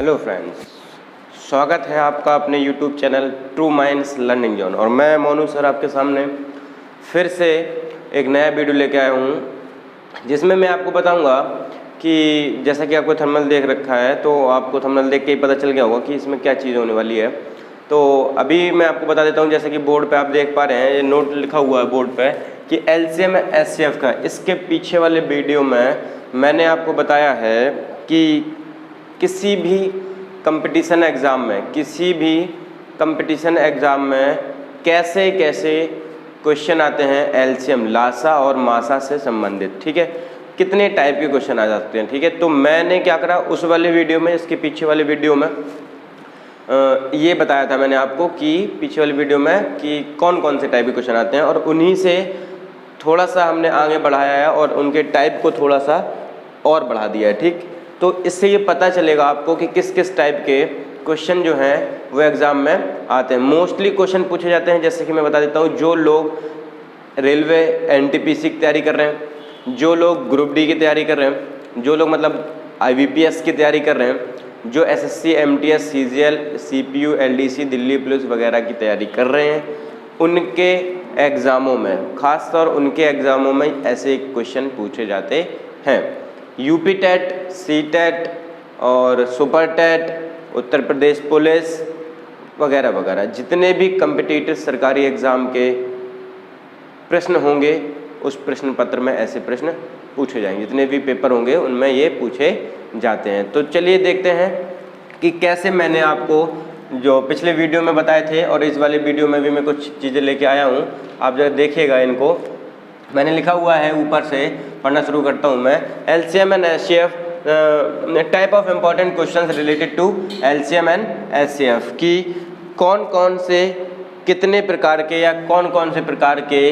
Hello friends, स्वागत है आपका अपने YouTube channel true minds learning zone. और मैं मोनू सर आपके सामने फिर से एक नया वीडियो लेके आया हूँ, जिसमें मैं आपको बताऊँगा कि जैसा कि आपको थंबनेल देख रखा है, तो आपको थंबनेल देख के ही पता चल गया होगा कि इसमें क्या चीज़ होने वाली है। तो अभी मैं आपको बता देता हूँ, जैसे कि बोर्ड पे आप देख पा रहे हैं, ये नोट लिखा हुआ है बोर्ड पे कि एलसीएम एचसीएफ का। इसके पीछे वाले वीडियो में मैंने आपको बताया है कि किसी भी कंपटीशन एग्ज़ाम में कैसे कैसे क्वेश्चन आते हैं एलसीएम, लासा और मासा से संबंधित। ठीक है, कितने टाइप के क्वेश्चन आ जाते हैं। ठीक है, तो मैंने क्या करा उस वाले वीडियो में, इसके पीछे वाले वीडियो में ये बताया था मैंने आपको कि पीछे वाले वीडियो में कि कौन कौन से टाइप के क्वेश्चन आते हैं, और उन्हीं से थोड़ा सा हमने आगे बढ़ाया है और उनके टाइप को थोड़ा सा और बढ़ा दिया है। ठीक, तो इससे ये पता चलेगा आपको कि किस किस टाइप के क्वेश्चन जो हैं वो एग्ज़ाम में आते हैं। मोस्टली क्वेश्चन पूछे जाते हैं, जैसे कि मैं बता देता हूँ, जो लोग रेलवे एनटीपीसी की तैयारी कर रहे हैं, जो लोग ग्रुप डी की तैयारी कर रहे हैं, जो लोग मतलब आईबीपीएस की तैयारी कर रहे हैं, जो SSC MTS CGL CPU LDC Delhi police वगैरह की तैयारी कर रहे हैं, उनके एग्ज़ामों में, खासतौर उनके एग्ज़ामों में ऐसे क्वेश्चन पूछे जाते हैं। यूपी टेट, सी टेट और super TET, Uttar Pradesh police वगैरह वगैरह, जितने भी कम्पिटिटिव सरकारी एग्ज़ाम के प्रश्न होंगे उस प्रश्न पत्र में ऐसे प्रश्न पूछे जाएंगे। जितने भी पेपर होंगे उनमें ये पूछे जाते हैं। तो चलिए देखते हैं कि कैसे मैंने आपको जो पिछले वीडियो में बताए थे और इस वाले वीडियो में भी मैं कुछ चीज़ें लेके आया हूँ। आप जरा देखिएगा, इनको मैंने लिखा हुआ है, ऊपर से पढ़ना शुरू करता हूँ मैं। LCM and HCF, type of important questions related to LCM and HCF, कि कौन कौन से कितने प्रकार के या कौन कौन से प्रकार के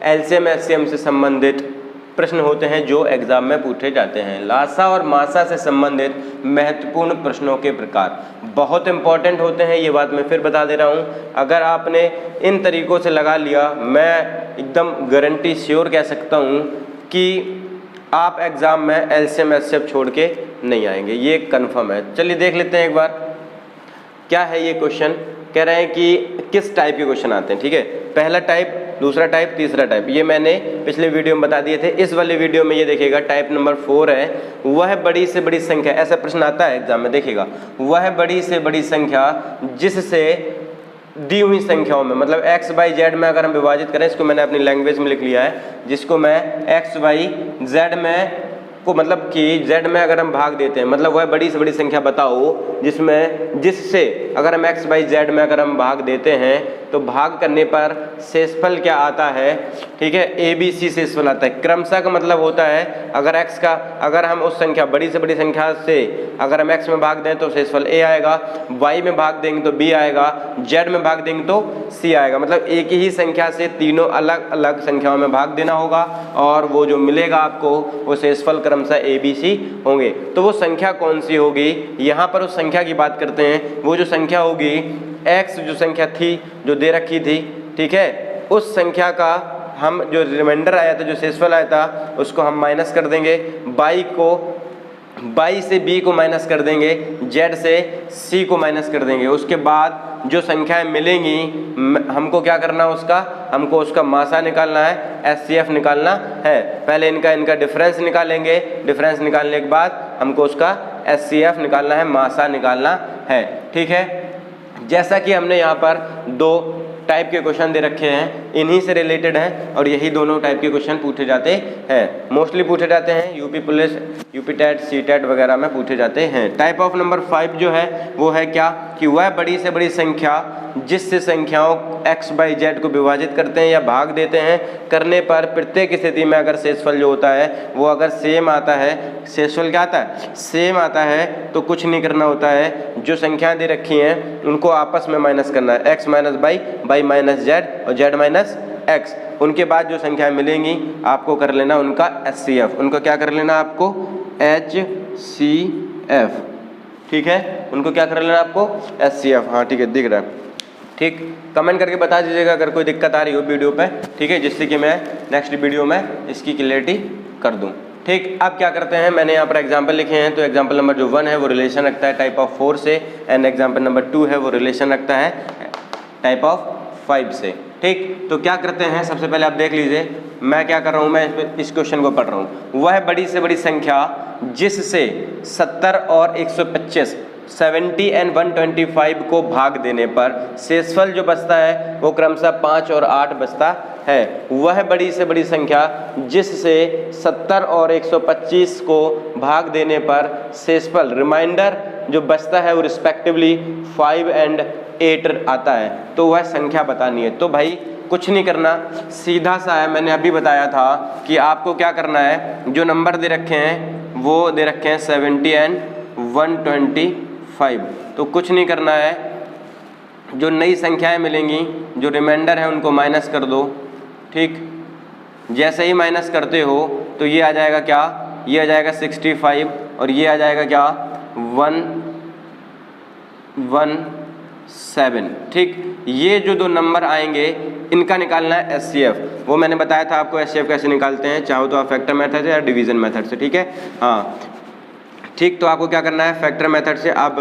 एलसीएम एचसीएम से संबंधित प्रश्न होते हैं जो एग्ज़ाम में पूछे जाते हैं। लासा और मासा से संबंधित महत्वपूर्ण प्रश्नों के प्रकार बहुत इंपॉर्टेंट होते हैं, ये बात मैं फिर बता दे रहा हूँ। अगर आपने इन तरीक़ों से लगा लिया, मैं एकदम गारंटी श्योर कह सकता हूँ कि आप एग्ज़ाम में एलसीएम एचसीएफ छोड़ के नहीं आएंगे, ये कन्फर्म है। चलिए देख लेते हैं एक बार क्या है ये क्वेश्चन। कह रहे हैं कि किस टाइप के क्वेश्चन आते हैं। ठीक है, पहला टाइप, दूसरा टाइप, तीसरा टाइप, ये मैंने पिछले वीडियो में बता दिए थे। इस वाले वीडियो में ये देखिएगा, टाइप नंबर 4 है, वह बड़ी से बड़ी संख्या, ऐसा प्रश्न आता है एग्जाम में, देखिएगा, वह बड़ी से बड़ी संख्या जिससे दी हुई संख्याओं में, मतलब एक्स बाई जेड में अगर हम विभाजित करें, इसको मैंने अपनी लैंग्वेज में लिख लिया है, जिसको मैं एक्स बाई जेड में को मतलब कि z में अगर हम भाग देते हैं, मतलब वह बड़ी से बड़ी संख्या बताओ जिससे अगर हम x बाई जेड में अगर हम भाग देते हैं तो भाग करने पर शेषफल क्या आता है। ठीक है, ABC शेषफल आता है। क्रमशः का मतलब होता है अगर हम उस संख्या, बड़ी से बड़ी संख्या से अगर हम x में भाग दें तो शेषफल A आएगा, y में भाग देंगे तो B आएगा, z में भाग देंगे तो C आएगा। मतलब एक ही संख्या से तीनों अलग अलग संख्याओं में भाग देना होगा और वो जो मिलेगा आपको वो शेषफल क्रमशः ABC होंगे। तो वो संख्या कौन सी होगी, यहाँ पर उस संख्या की बात करते हैं। वो जो संख्या होगी x, जो संख्या थी जो दे रखी थी, ठीक है, उस संख्या का हम जो रिमाइंडर आया था, जो शेषफल आया था, उसको हम माइनस कर देंगे, y से b को माइनस कर देंगे, z से c को माइनस कर देंगे। उसके बाद जो संख्याएं मिलेंगी हमको क्या करना है, हमको उसका मासा निकालना है, एचसीएफ निकालना है। पहले इनका डिफरेंस निकालेंगे, डिफरेंस निकालने के बाद हमको उसका एचसीएफ निकालना है, मासा निकालना है। ठीक है, जैसा कि हमने यहाँ पर 2 टाइप के क्वेश्चन दे रखे हैं, इन्हीं से रिलेटेड हैं और यही दोनों टाइप के क्वेश्चन पूछे जाते हैं, मोस्टली पूछे जाते हैं। UP police, UP TET, C TET वगैरह में पूछे जाते हैं। टाइप ऑफ नंबर 5 जो है वो है क्या, कि वह बड़ी से बड़ी संख्या जिससे संख्याओं x बाई जेड को विभाजित करते हैं या भाग देते हैं, करने पर प्रत्येक स्थिति में अगर शेषफल जो होता है वो अगर सेम आता है, शेषफल क्या आता है, सेम आता है, तो कुछ नहीं करना होता है, जो संख्याएं दे रखी हैं उनको आपस में माइनस करना है, x minus by minus Z और z माइनस x। उनके बाद जो संख्याएं मिलेंगी आपको कर लेना उनका एचसीएफ, उनको क्या कर लेना आपको HCF। ठीक है, उनको क्या कर लेना आपको एचसीएफ। हाँ ठीक है, दिख रहा है। ठीक, कमेंट करके बता दीजिएगा अगर कोई दिक्कत आ रही हो वीडियो पे, ठीक है, जिससे कि मैं नेक्स्ट वीडियो में इसकी क्लियरिटी कर दूं। ठीक। अब क्या करते हैं, मैंने यहाँ पर एग्जाम्पल लिखे हैं, तो एग्जाम्पल नंबर जो 1 है वो रिलेशन रखता है टाइप ऑफ 4 से, एंड एग्जाम्पल नंबर 2 है वो रिलेशन रखता है टाइप ऑफ 5 से। ठीक, तो क्या करते हैं, सबसे पहले आप देख लीजिए मैं क्या कर रहा हूँ, मैं इस क्वेश्चन को पढ़ रहा हूँ। वह बड़ी से बड़ी संख्या जिससे 70 और 125 70 एंड 125 को भाग देने पर शेषफल जो बचता है वो क्रमशः 5 और 8 बचता है। वह बड़ी से बड़ी संख्या जिससे 70 और 125 को भाग देने पर शेषफल रिमाइंडर जो बचता है वो रिस्पेक्टिवली 5 एंड 8 आता है, तो वह संख्या बतानी है। तो भाई कुछ नहीं करना, सीधा सा है, मैंने अभी बताया था कि आपको क्या करना है, जो नंबर दे रखे हैं वो दे रखे हैं 70 एंड 125, तो कुछ नहीं करना है, जो नई संख्याएं मिलेंगी जो रिमाइंडर है उनको माइनस कर दो। ठीक, जैसे ही माइनस करते हो तो ये आ जाएगा क्या, ये आ जाएगा 65 और ये आ जाएगा क्या 117। ठीक, ये जो दो नंबर आएंगे इनका निकालना है एचसीएफ। वो मैंने बताया था आपको एचसीएफ कैसे निकालते हैं, चाहो तो आप फैक्टर मेथड से या डिवीजन मेथड से। ठीक है, हाँ ठीक, तो आपको क्या करना है, फैक्टर मेथड से आप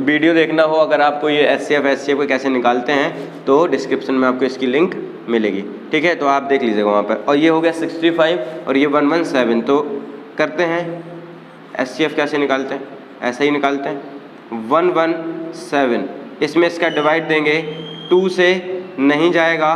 वीडियो देखना हो अगर आपको ये एचसीएफ को कैसे निकालते हैं तो डिस्क्रिप्शन में आपको इसकी लिंक मिलेगी। ठीक है, तो आप देख लीजिएगा वहाँ पर। और ये हो गया 65 और ये 117, तो करते हैं एचसीएफ कैसे निकालते हैं, ऐसे ही निकालते हैं 117। इसमें इसका डिवाइड देंगे, 2 से नहीं जाएगा,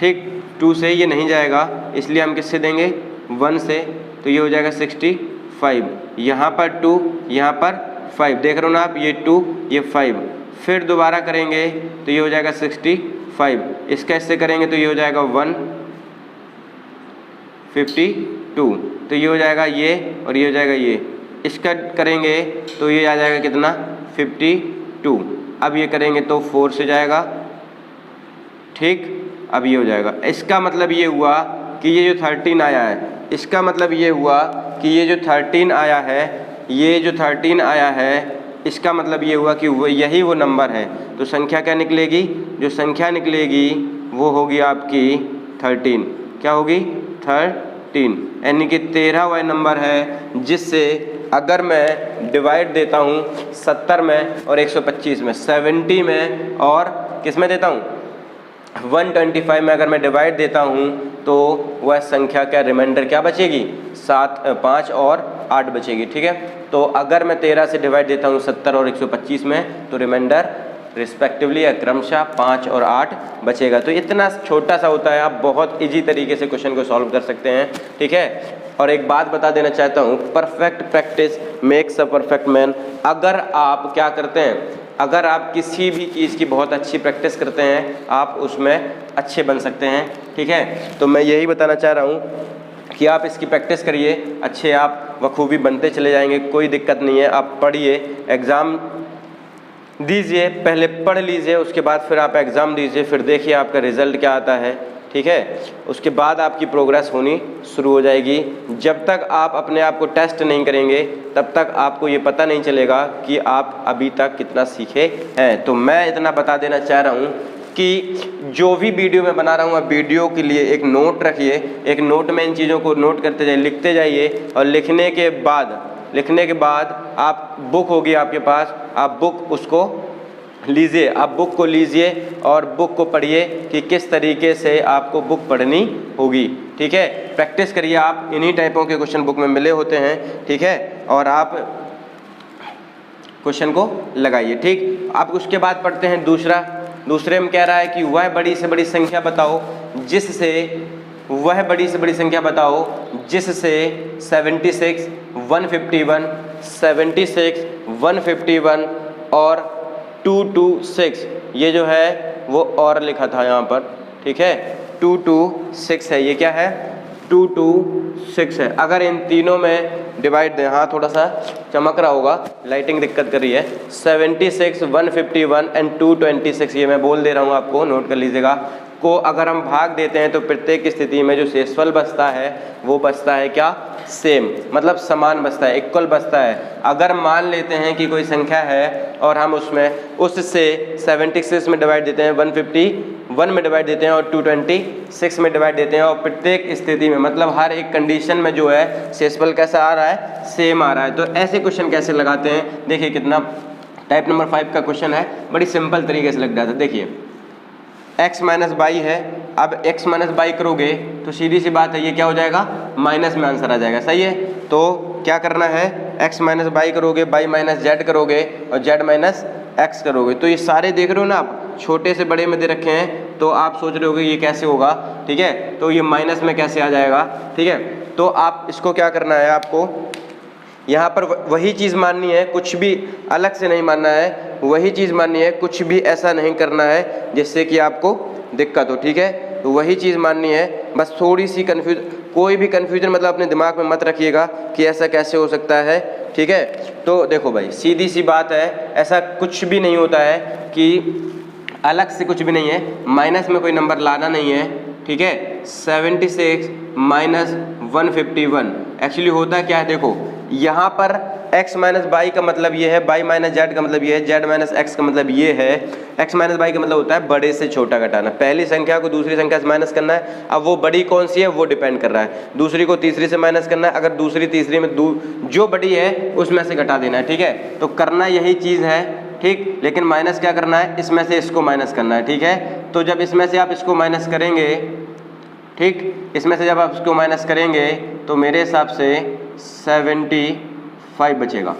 ठीक 2 से ये नहीं जाएगा, इसलिए हम किससे देंगे 1 से, तो ये हो जाएगा 65, यहाँ पर 2 यहाँ पर 5, देख रहे हो ना आप, ये 2 ये 5, फिर दोबारा करेंगे तो ये हो जाएगा 65, इसका इससे करेंगे तो ये हो जाएगा 152, तो ये हो जाएगा ये और ये हो जाएगा ये, इसका करेंगे तो ये आ जाएगा कितना 52, अब ये करेंगे तो 4 से जाएगा। ठीक, अब ये हो जाएगा, इसका मतलब ये हुआ कि ये जो 13 आया है, इसका मतलब ये हुआ कि ये जो 13 आया है, ये जो 13 आया है, इसका मतलब ये हुआ कि वो यही वो नंबर है। तो संख्या क्या निकलेगी, जो संख्या निकलेगी वो होगी आपकी 13, क्या होगी 13, यानी कि 13 वह नंबर है जिससे अगर मैं डिवाइड देता हूँ 70 में और 125 में, 70 में और किस में देता हूँ 125 में अगर मैं डिवाइड देता हूँ तो वह संख्या क्या रिमाइंडर क्या बचेगी 5 और 8 बचेगी। ठीक है, तो अगर मैं 13 से डिवाइड देता हूँ 70 और 125 में तो रिमाइंडर रिस्पेक्टिवली क्रमशः 5 और 8 बचेगा। तो इतना छोटा सा होता है, आप बहुत इजी तरीके से क्वेश्चन को सॉल्व कर सकते हैं। ठीक है, और एक बात बता देना चाहता हूँ, perfect practice makes a perfect man. अगर आप क्या करते हैं, अगर आप किसी भी चीज़ की बहुत अच्छी प्रैक्टिस करते हैं आप उसमें अच्छे बन सकते हैं। ठीक है, तो मैं यही बताना चाह रहा हूँ कि आप इसकी प्रैक्टिस करिए, अच्छे आप बखूबी बनते चले जाएंगे, कोई दिक्कत नहीं है। आप पढ़िए, एग्ज़ाम दीजिए, पहले पढ़ लीजिए, उसके बाद फिर आप एग्ज़ाम दीजिए, फिर देखिए आपका रिज़ल्ट क्या आता है। ठीक है, उसके बाद आपकी प्रोग्रेस होनी शुरू हो जाएगी। जब तक आप अपने आप को टेस्ट नहीं करेंगे तब तक आपको ये पता नहीं चलेगा कि आप अभी तक कितना सीखे हैं। तो मैं इतना बता देना चाह रहा हूँ कि जो भी वीडियो मैं बना रहा हूँ आप वीडियो के लिए एक नोट रखिए, एक नोट में इन चीज़ों को नोट करते जाइए, लिखते जाइए, और लिखने के बाद आप बुक होगी आपके पास, आप बुक उसको लीजिए, आप बुक को लीजिए और बुक को पढ़िए कि किस तरीके से आपको बुक पढ़नी होगी। ठीक है, प्रैक्टिस करिए, आप इन्हीं टाइपों के क्वेश्चन बुक में मिले होते हैं। ठीक है, और आप क्वेश्चन को लगाइए। ठीक, आप उसके बाद पढ़ते हैं दूसरे में कह रहा है कि वह बड़ी से बड़ी संख्या बताओ जिससे 76, 151 और 226, ये जो है वो और लिखा था यहाँ पर। ठीक है, 226 है, ये क्या है 226 है। अगर इन तीनों में डिवाइड दें, हाँ थोड़ा सा चमक रहा होगा, लाइटिंग दिक्कत कर रही है। 76, 151 एंड 226, ये मैं बोल दे रहा हूँ आपको, नोट कर लीजिएगा। को अगर हम भाग देते हैं तो प्रत्येक स्थिति में जो शेषफल बचता है वो बचता है क्या, सेम, मतलब समान बचता है, इक्वल बचता है। अगर मान लेते हैं कि कोई संख्या है और हम उससे 76 में डिवाइड देते हैं, 151 में डिवाइड देते हैं और 226 में डिवाइड देते हैं, और प्रत्येक स्थिति में मतलब हर एक कंडीशन में जो है शेषफल कैसा आ रहा है, सेम आ रहा है। तो ऐसे क्वेश्चन कैसे लगाते हैं, देखिए कितना टाइप नंबर 5 का क्वेश्चन है, बड़ी सिंपल तरीके से लग जाता है। देखिए x माइनस बाई है, अब x माइनस बाई करोगे तो सीधी सी बात है ये क्या हो जाएगा, माइनस में आंसर आ जाएगा, सही है। तो क्या करना है, x माइनस बाई करोगे, बाई माइनस जेड करोगे और जेड माइनस x करोगे। तो ये सारे देख रहे हो ना आप, छोटे से बड़े में दे रखे हैं, तो आप सोच रहे होगे ये कैसे होगा, ठीक है, तो ये माइनस में कैसे आ जाएगा, ठीक है। तो आप इसको क्या करना है, आपको यहाँ पर वही चीज़ माननी है, कुछ भी अलग से नहीं मानना है, वही चीज़ माननी है, कुछ भी ऐसा नहीं करना है जिससे कि आपको दिक्कत हो, ठीक है। तो वही चीज़ माननी है, बस थोड़ी सी कोई भी कन्फ्यूजन मतलब अपने दिमाग में मत रखिएगा कि ऐसा कैसे हो सकता है, ठीक है। तो देखो भाई सीधी सी बात है, ऐसा कुछ भी नहीं होता है कि अलग से कुछ भी नहीं है, माइनस में कोई नंबर लाना नहीं है, ठीक है। 76 माइनस 151 एक्चुअली होता क्या है, देखो यहाँ पर x माइनस बाई का मतलब ये है, बाई माइनस जेड का मतलब ये है, जेड माइनस एक्स का मतलब ये है, x माइनस बाई का मतलब होता है बड़े से छोटा घटाना, पहली संख्या को दूसरी संख्या से माइनस करना है। अब वो बड़ी कौन सी है वो डिपेंड कर रहा है, दूसरी को तीसरी से माइनस करना है, अगर दूसरी तीसरी में जो बड़ी है उसमें से घटा देना है, ठीक है। तो करना यही चीज़ है, ठीक, लेकिन माइनस क्या करना है, इसमें से इसको माइनस करना है, ठीक है। तो जब इसमें से आप इसको माइनस करेंगे, ठीक, इसमें से जब आप इसको माइनस करेंगे तो मेरे हिसाब से 75 बचेगा,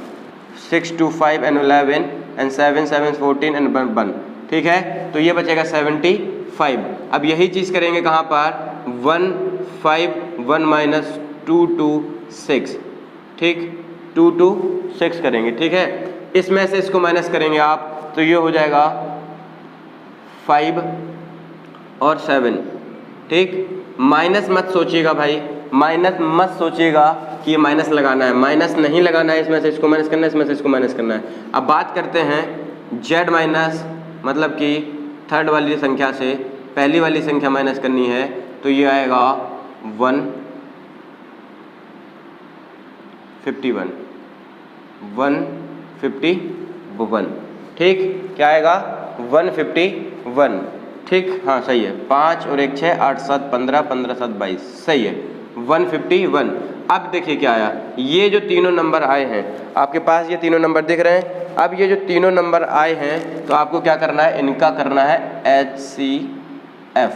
6 2 5 and 11 and 7 7 14 and 1, ठीक है। तो ये बचेगा 75। अब यही चीज़ करेंगे कहाँ पर, 1 5 1 माइनस 2 2 6, ठीक, 2 2 6 करेंगे, ठीक है। इसमें से इसको माइनस करेंगे आप तो ये हो जाएगा 5 और 7, ठीक। माइनस मत सोचिएगा भाई, माइनस मत सोचिएगा कि ये माइनस लगाना है, माइनस नहीं लगाना है, इसमें से इसको माइनस करना है, इसमें से इसको माइनस करना है। अब बात करते हैं z माइनस, मतलब कि थर्ड वाली संख्या से पहली वाली संख्या माइनस करनी है, तो ये आएगा 151, 151, ठीक, क्या आएगा 151, ठीक, हाँ सही है, 5 और 1 6 8 7 15 15 7 22, सही है 151। अब देखिए क्या आया, ये जो तीनों नंबर आए हैं आपके पास, ये तीनों नंबर दिख रहे हैं। अब ये जो तीनों नंबर आए हैं तो आपको क्या करना है, इनका करना है HCF,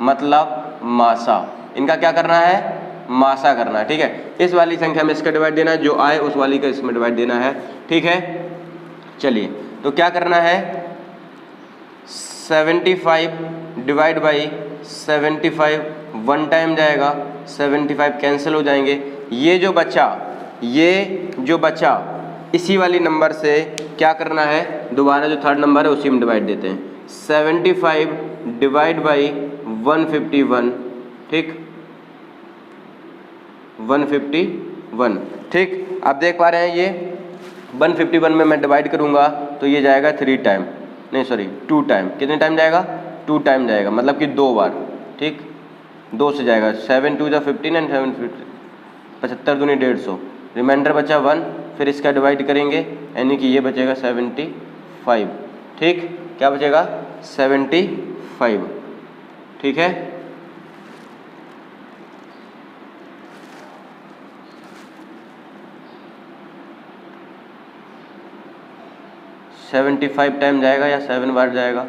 मतलब मासा, इनका क्या करना है, मासा करना है, ठीक है। इस वाली संख्या में इसका डिवाइड देना है, जो आए उस वाली का इसमें डिवाइड देना है, ठीक है। चलिए तो क्या करना है, 75 डिवाइड बाई 75 वन टाइम जाएगा, 75 कैंसिल हो जाएंगे, ये जो बचा इसी वाली नंबर से क्या करना है, दोबारा जो थर्ड नंबर है उसी में डिवाइड देते हैं, 75 डिवाइड बाई 151, ठीक, 151, ठीक। आप देख पा रहे हैं ये 151 में मैं डिवाइड करूंगा तो ये जाएगा 3 टाइम, नहीं सॉरी 2 टाइम, कितने टाइम जाएगा, 2 टाइम जाएगा, मतलब कि 2 बार, ठीक, 2 से जाएगा, 7 2 15 एंड 7 75 दूनी 150, रिमाइंडर बचा 1, फिर इसका डिवाइड करेंगे यानी कि ये बचेगा 75, ठीक, क्या बचेगा 75, ठीक है। सेवेंटी 75 टाइम जाएगा या 7 बार जाएगा,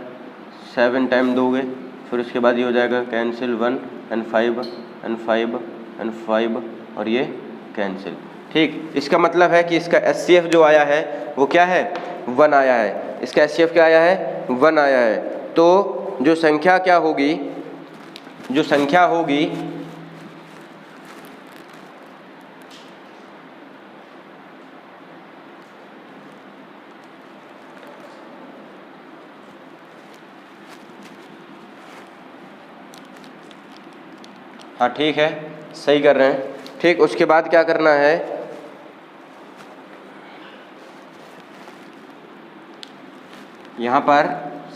7 टाइम दोगे, फिर उसके बाद ये हो जाएगा कैंसिल 1 एंड 5 एंड 5 एंड 5 और ये कैंसिल, ठीक। इसका मतलब है कि इसका HCF जो आया है वो क्या है, 1 आया है, इसका HCF क्या आया है, 1 आया है। तो जो संख्या क्या होगी, जो संख्या होगी हाँ ठीक है, सही कर रहे हैं, ठीक। उसके बाद क्या करना है, यहाँ पर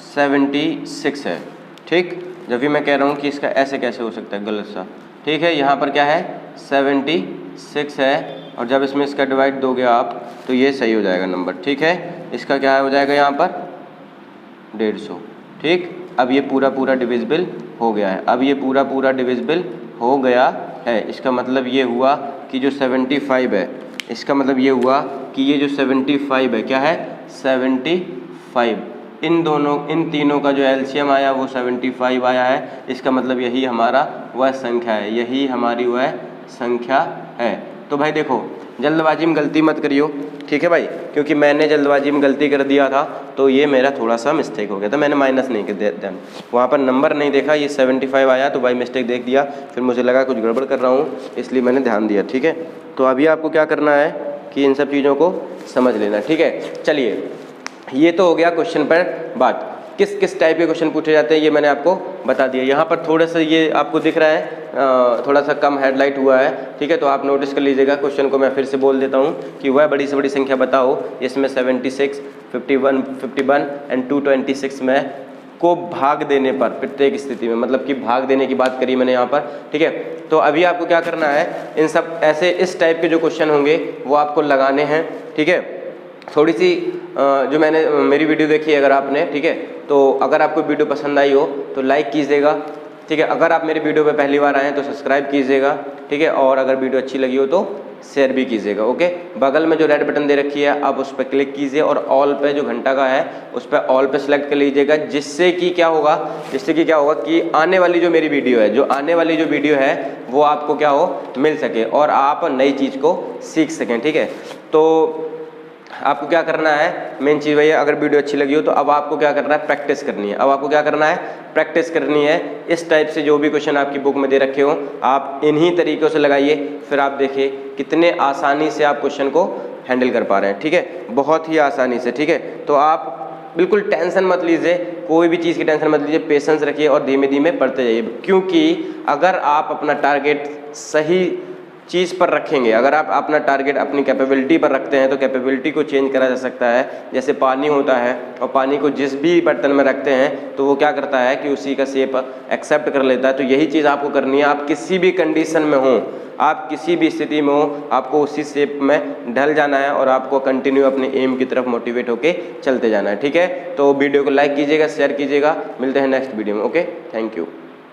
76 है, ठीक, जब भी मैं कह रहा हूँ कि इसका ऐसे कैसे हो सकता है, गलत सा, ठीक है। यहाँ पर क्या है 76 है, और जब इसमें इसका डिवाइड दोगे आप तो ये सही हो जाएगा नंबर, ठीक है। इसका क्या हो जाएगा यहाँ पर 150, ठीक। अब ये पूरा पूरा डिविजिबल हो गया है, अब ये पूरा पूरा डिविजिबल हो गया है। इसका मतलब ये हुआ कि जो 75 है, इसका मतलब ये हुआ कि ये जो 75 है क्या है 75, इन तीनों का जो एलसीएम आया वो 75 आया है। इसका मतलब यही हमारा वह संख्या है, यही हमारी वह संख्या है। तो भाई देखो, जल्दबाजी में गलती मत करियो, ठीक है भाई, क्योंकि मैंने जल्दबाजी में गलती कर दिया था तो ये मेरा थोड़ा सा मिस्टेक हो गया था, मैंने माइनस नहीं कर दिया, वहाँ पर नंबर नहीं देखा, ये 75 आया तो भाई मिस्टेक देख दिया, फिर मुझे लगा कुछ गड़बड़ कर रहा हूँ इसलिए मैंने ध्यान दिया, ठीक है। तो अभी आपको क्या करना है कि इन सब चीज़ों को समझ लेना, ठीक है। चलिए, ये तो हो गया क्वेश्चन पर बात, किस किस टाइप के क्वेश्चन पूछे जाते हैं ये मैंने आपको बता दिया। यहाँ पर थोड़ा सा ये आपको दिख रहा है थोड़ा सा कम हेडलाइट हुआ है, ठीक है, तो आप नोटिस कर लीजिएगा। क्वेश्चन को मैं फिर से बोल देता हूँ कि वह बड़ी से बड़ी संख्या बताओ जिसमें 76, 51 एंड 226 में को भाग देने पर प्रत्येक स्थिति में, मतलब कि भाग देने की बात करी मैंने यहाँ पर, ठीक है। तो अभी आपको क्या करना है, इन सब ऐसे इस टाइप के जो क्वेश्चन होंगे वो आपको लगाने हैं, ठीक है। थोड़ी सी जो मैंने मेरी वीडियो देखी है अगर आपने, ठीक है, तो अगर आपको वीडियो पसंद आई हो तो लाइक कीजिएगा, ठीक है। अगर आप मेरे वीडियो पे पहली बार आए हैं तो सब्सक्राइब कीजिएगा, ठीक है। और अगर वीडियो अच्छी लगी हो तो शेयर भी कीजिएगा, ओके। बगल में जो रेड बटन दे रखी है आप उस पर क्लिक कीजिए और ऑल पे जो घंटा का है उस पर ऑल पे सेलेक्ट कर लीजिएगा, जिससे कि क्या होगा कि आने वाली जो मेरी वीडियो है, जो आने वाली जो वीडियो है वो आपको क्या हो मिल सके और आप नई चीज़ को सीख सकें, ठीक है। तो आपको क्या करना है, मेन चीज़ वही है, अगर वीडियो अच्छी लगी हो तो अब आपको क्या करना है, प्रैक्टिस करनी है। अब आपको क्या करना है, प्रैक्टिस करनी है। इस टाइप से जो भी क्वेश्चन आपकी बुक में दे रखे हो आप इन्हीं तरीक़ों से लगाइए, फिर आप देखिए कितने आसानी से आप क्वेश्चन को हैंडल कर पा रहे हैं, ठीक है, बहुत ही आसानी से, ठीक है। तो आप बिल्कुल टेंशन मत लीजिए, कोई भी चीज़ की टेंशन मत लीजिए, पेशेंस रखिए और धीमे धीमे पढ़ते जाइए, क्योंकि अगर आप अपना टारगेट सही चीज़ पर रखेंगे, अगर आप अपना टारगेट अपनी कैपेबिलिटी पर रखते हैं तो कैपेबिलिटी को चेंज करा जा सकता है। जैसे पानी होता है और पानी को जिस भी बर्तन में रखते हैं तो वो क्या करता है कि उसी का शेप एक्सेप्ट कर लेता है। तो यही चीज़ आपको करनी है, आप किसी भी कंडीशन में हो, आप किसी भी स्थिति में हो, आपको उसी शेप में ढल जाना है और आपको कंटिन्यू अपने एम की तरफ मोटिवेट होके चलते जाना है, ठीक है। तो वीडियो को लाइक कीजिएगा, शेयर कीजिएगा, मिलते हैं नेक्स्ट वीडियो में, ओके, थैंक यू।